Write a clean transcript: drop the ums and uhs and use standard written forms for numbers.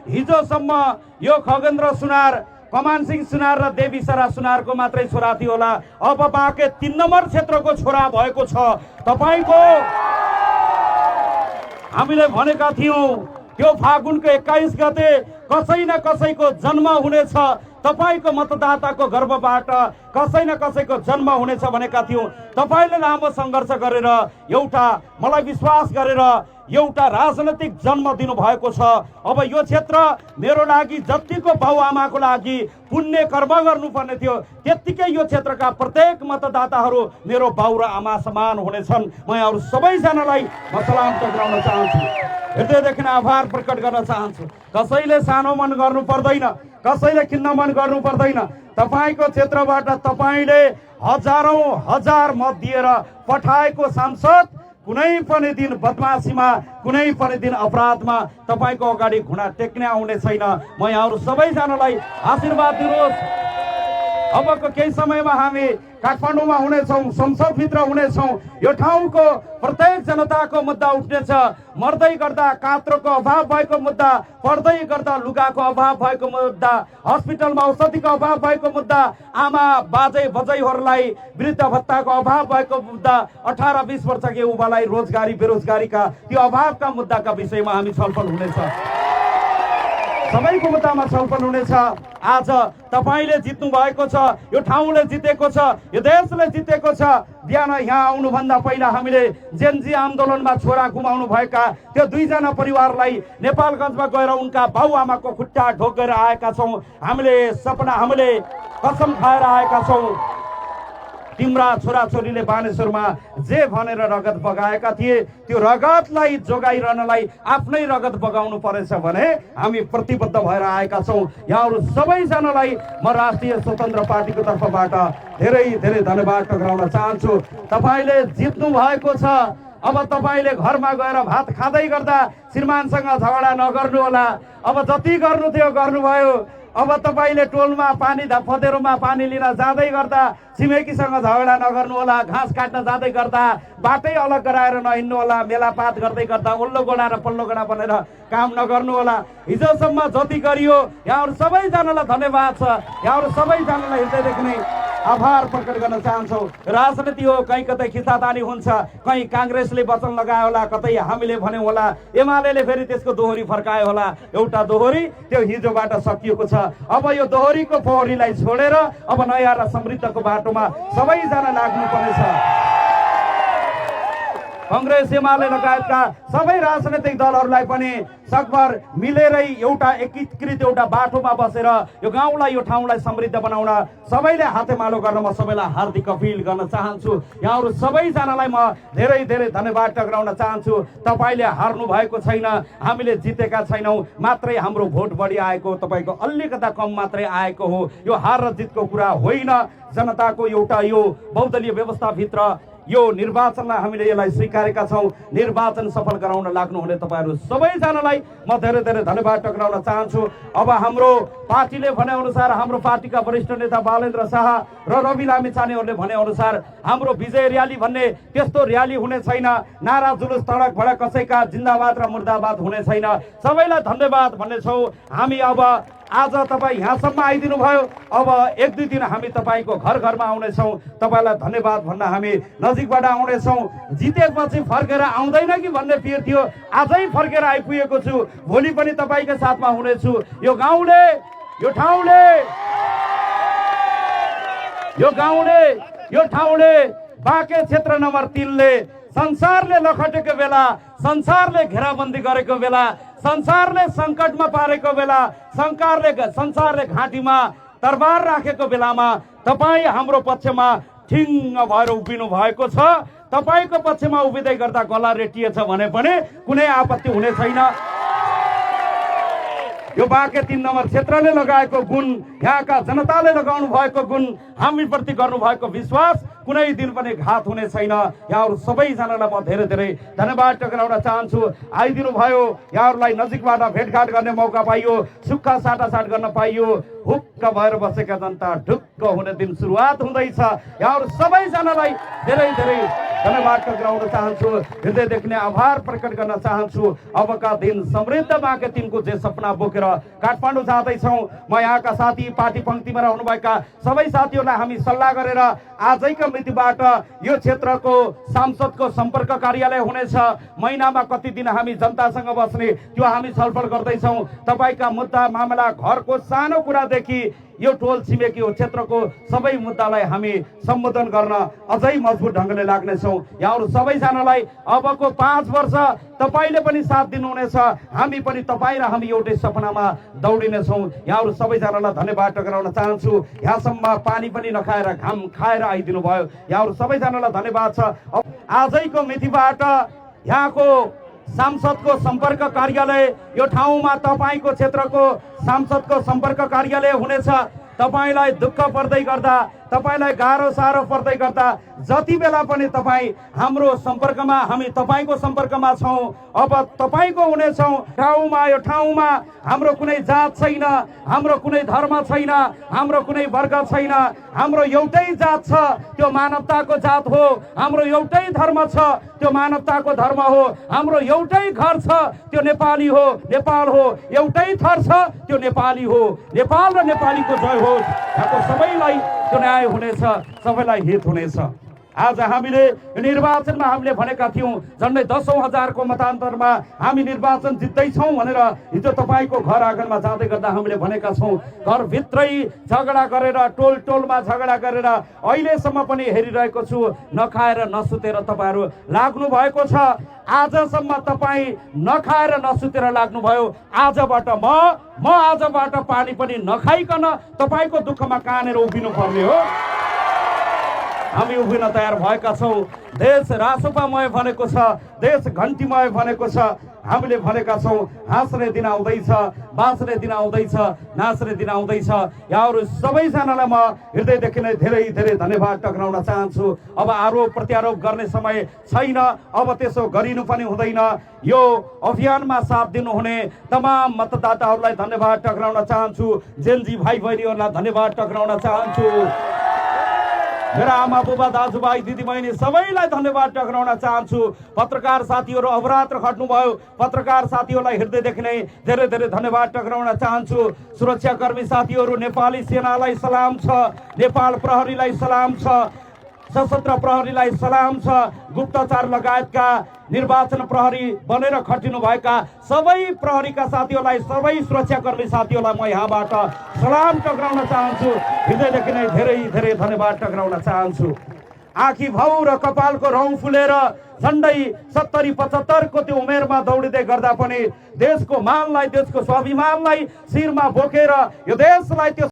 हिजोसम्म यो खगेन्द्र सुनार, कमान सिंह सुनार र देवी सरा सुनारको मात्रै छोरा थियो होला, अब बाँके 3 नम्बर क्षेत्रको छोरा भएको छ तपाईको। हामीले भनेका थियौं त्यो फागुनको 21 गते कसै न कसैको जन्म हुनेछ, तपाईको मतदाताको गर्भबाट कसै न कसैको जन्म हुनेछ भनेका थियौं। तपाईले लामो सङ्घर्ष गरेर एउटा, मलाई विश्वास गरेर एउटा राजनैतिक जन्म दिनु भएको छ। अब यो क्षेत्र मेरो लागि जतिको बाउआमाको लागि पुण्य कर्म गर्नुपर्ने थियो, त्यतिकै यो क्षेत्रका प्रत्येक मतदाताहरू मेरो बाउ र आमा समान हुनेछन्। म यहाँहरू सबैजनालाई म सलाम टक्राउन चाहन्छु, हृदयदेखि आभार प्रकट गर्न चाहन्छु। कसैले सानो मन गर्नु पर्दैन, कसैले खिन्न मन गर्नु पर्दैन। तपाईको क्षेत्रबाट तपाईले हजारौं हजार मत दिएर पठाएको सांसद कुनै पनि दिन बदमाशीमा, कुनै पनि दिन अपराधमा तपाईको अगाडि घुँडा टेक्ने आउने छैन। म यहाँहरू सबैजनालाई आशीर्वाद दिनुहोस्। अबको केही समयमा हामी काठमाडौँमा हुनेछौँ, संसदभित्र हुनेछौँ। यो ठाउँको प्रत्येक जनताको मुद्दा उठ्नेछ। मर्दै गर्दा कात्रोको अभाव भएको मुद्दा, पढ्दै गर्दा लुगाको अभाव भएको मुद्दा, हस्पिटलमा औषधिको अभाव भएको मुद्दा, आमा बाजे बजैहरूलाई वृद्ध भत्ताको अभाव भएको मुद्दा, 18-20 वर्षका युवालाई रोजगारी बेरोजगारीका त्यो अभावका मुद्दाका विषयमा हामी छलफल हुनेछ। सबैको मुद्दामा छलफल हुनेछ। आज तपाईले जित्नु भएको छ, यो ठाउँले जितेको छ, यो देशले जितेको छ। बिहान यहाँ आउनुभन्दा पहिला हामीले जेनजी आन्दोलनमा छोरा गुमाउनु भएका त्यो 2 जना परिवारलाई नेपालगञ्जमा गएर उनका बाउआमाको खुट्टा ढोकेर आएका छौँ। हामीले सपना, हामीले कसम खाएर आएका छौँ। तिम्रा छोराछोरीले बानेश्वरमा जे भनेर रगत बगाएका थिए, त्यो रगतलाई जोगाइरहनलाई आफ्नै रगत बगाउनु परेछ भने हामी प्रतिबद्ध भएर आएका छौँ। यहाँहरू सबैजनालाई म राष्ट्रिय स्वतन्त्र पार्टीको तर्फबाट धेरै धेरै धन्यवाद टक्राउन चाहन्छु। तपाईले जित्नु भएको छ। अब तपाईले घरमा गएर भात खाँदै गर्दा श्रीमानसँग झगडा नगर्नु होला। अब जति गर्नु थियो गर्नुभयो। अब तपाईले टोलमा पानी, फदेरोमा पानी लिन जाँदै गर्दा छिमेकीसँग झगडा नगर्नु होला। घाँस काट्न जाँदै गर्दा बाटै अलग गराएर नहिँड्नु होला। मेलापात गर्दै गर्दा ओल्लो गोडा र पल्लो गोडा बनेर काम नगर्नु होला। हिजोसम्म जति गरियो यहाँहरू सबैजनालाई धन्यवाद छ। यहाँहरू सबैजनालाई हृदयदेखि नै आभार प्रकट गर्न चाहन्छौँ। राजनीति हो, कहीँ कतै खिचातानी हुन्छ, कहीँ काङ्ग्रेसले वचन लगायो होला, कतै हामीले भन्यौँ होला, एमाले फेरि त्यसको दोहोरी फर्कायो होला। एउटा दोहोरी त्यो हिजोबाट सकिएको छ। अब यो दोहोरीको फोहोरीलाई छोडेर अब नयाँ र समृद्धको बाटोमा सबैजना लाग्नुपर्नेछ। कांग्रेस, एमाले लगायतका सबै राजनैतिक दलहरूलाई पनि सकभर मिलेरै एउटा एकीकृत एउटा बाटोमा बसेर यो गाउँलाई, यो ठाउँलाई समृद्ध बनाउन सबैले हातेमालो गर्न म सबैलाई हार्दिक अपिल गर्न चाहन्छु। यहाँहरू सबैजनालाई म धेरै धेरै धन्यवाद टक्राउन चाहन्छु। तपाईले हार्नु भएको छैन, हामीले जितेका छैनौँ, मात्रै हाम्रो भोट बढी आएको, तपाईँको अलिकता कम मात्रै आएको हो। यो हार र जितको कुरा होइन। जनताको एउटा यो बहुदलीय व्यवस्थाभित्र यो निर्वाचनलाई हामीले यसलाई स्वीकारेका छौँ। निर्वाचन सफल गराउन लाग्नुहुने तपाईँहरू सबैजनालाई म धेरै धेरै धन्यवाद टक्राउन चाहन्छु। अब हाम्रो पार्टीले भनेअनुसार, हाम्रो पार्टीका वरिष्ठ नेता बालेन्द्र शाह र रवि लामिछानेहरूले भनेअनुसार हाम्रो विजय र्याली भन्ने त्यस्तो र्याली हुने छैन। नारा जुलुस तडक भडक कसैका जिन्दाबाद र मुर्दाबाद हुने छैन। सबैलाई धन्यवाद भन्ने छौँ हामी। अब आज तपाईँ यहाँसम्म आइदिनु भयो। अब 1-2 दिन हामी तपाईँको घर घरमा आउनेछौँ। तपाईँलाई धन्यवाद भन्न हामी नजिकबाट आउनेछौँ। जितेपछि फर्केर आउँदैन कि भन्ने पिर थियो, आजै फर्केर आइपुगेको छु। भोलि पनि तपाईँकै साथमा हुनेछु। यो गाउँले, यो ठाउँले, यो गाउँले, यो ठाउँले, बाँके क्षेत्र नम्बर 3ले संसारले लखटेको बेला, संसारले घेराबन्दी गरेको बेला, संसारले सङ्कटमा पारेको बेला, संसारले घाँटीमा तरबार राखेको बेलामा तपाईँ हाम्रो पक्षमा ठिङ्ग भएर उभिनु भएको छ। तपाईँको पक्षमा उभिँदै गर्दा गला रेटिएछ भने पनि कुनै आपत्ति हुने छैन। यो बाँके 3 नम्बर क्षेत्रले लगाएको गुण, यहाँका जनताले लगाउनु भएको गुण, हामीप्रति गर्नुभएको विश्वास कुनै दिन पनि घात हुने छैन। यहाँहरू सबैजनालाई म धेरै धेरै धन्यवाद टक्राउन चाहन्छु। आइदिनु भयो, यहाँहरूलाई नजिकबाट भेटघाट गर्ने मौका पाइयो, सुक्खा साटासाट गर्न पाइयो। हुक्क भएर बसेका जनता ढुक्क को हुने दिन सुरुवात हुँदैछ। यहाँहरू सबैजनालाई धेरै धेरै धन्यवाद टक्राउन चाहन्छु, हृदयदेखि नै आभार प्रकट गर्न चाहन्छु। अबका दिन समृद्ध माके तिनको जे सपना बोकेर काठमाडौँ जाँदैछौँ। म यहाँका साथी, पार्टी पङ्क्तिमा रहनुभएका सबै साथीहरूलाई हामी सल्लाह गरेर आजैका मितिबाट यो क्षेत्रको सांसदको सम्पर्क कार्यालय हुनेछ। महिनामा कति दिन हामी जनतासँग बस्ने त्यो हामी छलफल गर्दैछौँ। तपाईँका मुद्दा मामला, घरको सानो कुरादेखि यो टोल छिमेकी यो क्षेत्रको सबै मुद्दालाई हामी सम्बोधन गर्न अझै मजबुत ढङ्गले लाग्नेछौँ। यहाँहरू सबैजनालाई अबको 5 वर्ष तपाईँले पनि साथ दिनुहुनेछ, हामी पनि तपाईँ र हामी एउटै सपनामा दौडिनेछौँ। यहाँहरू सबैजनालाई धन्यवाद टक्राउन चाहन्छु। यहाँसम्म पानी पनि नखाएर घाम खाएर आइदिनु भयो, यहाँहरू सबैजनालाई धन्यवाद छ। आजैको मितिबाट यहाँको सांसदको सम्पर्क कार्यालय यो ठाउँमा तपाईँको क्षेत्रको सांसदको सम्पर्क कार्यालय हुनेछ। तपाईँलाई दुःख पर्दै गर्दा, तपाईँलाई गाह्रो साह्रो पर्दै गर्दा जति बेला पनि तपाईँ हाम्रो सम्पर्कमा, हामी तपाईँको सम्पर्कमा छौँ। अब तपाईँको हुनेछौँ। यो ठाउँमा हाम्रो कुनै जात छैन, हाम्रो कुनै धर्म छैन, हाम्रो कुनै वर्ग छैन। हाम्रो एउटै जात छ, त्यो मानवताको जात हो। हाम्रो एउटै धर्म छ, त्यो मानवताको धर्म हो। हाम्रो एउटै घर छ, त्यो नेपाली हो, नेपाल हो। एउटै थर छ, त्यो नेपाली हो। नेपाल र नेपालीको जय होस्। यहाँको सबैलाई त्यो न्याय हुनेछ, सबैलाई हित हुनेछ। आज हामीले निर्वाचनमा हामीले भनेका थियौँ झन्डै 10,000को मतान्तरमा हामी निर्वाचन जित्दैछौँ भनेर। हिजो तपाईँको घर आँगनमा जाँदै गर्दा हामीले भनेका छौँ, घरभित्रै झगडा गरेर, टोल टोलमा झगडा गरेर अहिलेसम्म पनि हेरिरहेको छु। नखाएर नसुतेर तपाईँहरू लाग्नु भएको छ। आजसम्म तपाईँ नखाएर नसुतेर लाग्नुभयो। आजबाट म आजबाट पानी पनि नखाइकन तपाईँको दुःखमा कानेर उभिनु पर्ने हो। हामी उभिन तयार भएका छौँ। देश रासोपामय बनेको छ, देश घन्टीमय बनेको छ। हामीले भनेका छौँ हाँस्ने दिन आउँदैछ, बाँच्ने दिन आउँदैछ, नाच्ने दिन आउँदैछ। यहाँहरू सबैजनालाई म हृदयदेखि नै धेरै धेरै धन्यवाद टक्राउन चाहन्छु। अब आरोप प्रत्यारोप गर्ने समय छैन, अब त्यसो गरिनु पनि हुँदैन। यो अभियानमा साथ दिनुहुने तमाम मतदाताहरूलाई धन्यवाद टक्राउन चाहन्छु। जेनजी भाइ बहिनीहरूलाई धन्यवाद टक्राउन चाहन्छु। मेरा आमा बुबा दाजुभाइ दिदीबहिनी सबैलाई धन्यवाद टक्राउन चाहन्छु। पत्रकार साथीहरू अहोरात्र खट्नुभयो, पत्रकार साथीहरूलाई हृदयदेखि नै धेरै धेरै धन्यवाद टक्राउन चाहन्छु। सुरक्षाकर्मी साथीहरू, नेपाली सेनालाई सलाम छ, नेपाल प्रहरीलाई सलाम छ, सशस्त्र प्रहरीलाई सलाम छ। गुप्तचार लगायतका निर्वाचन प्रहरी बनेर खटिनु भएका सबै प्रहरीका साथीहरूलाई, सबै सुरक्षाकर्मी साथीहरूलाई म यहाँबाट सलाम टक्राउन चाहन्छु। हृदयदेखि नै धेरै धेरै धन्यवाद टक्राउन चाहन्छु। आँखी भाउ र कपालको रौँ फुलेर झन्डै 70-75 को त्यो उमेरमा दौडिँदै गर्दा पनि देशको मानलाई, देशको स्वाभिमानलाई शिरमा बोकेर यो देशलाई त्यो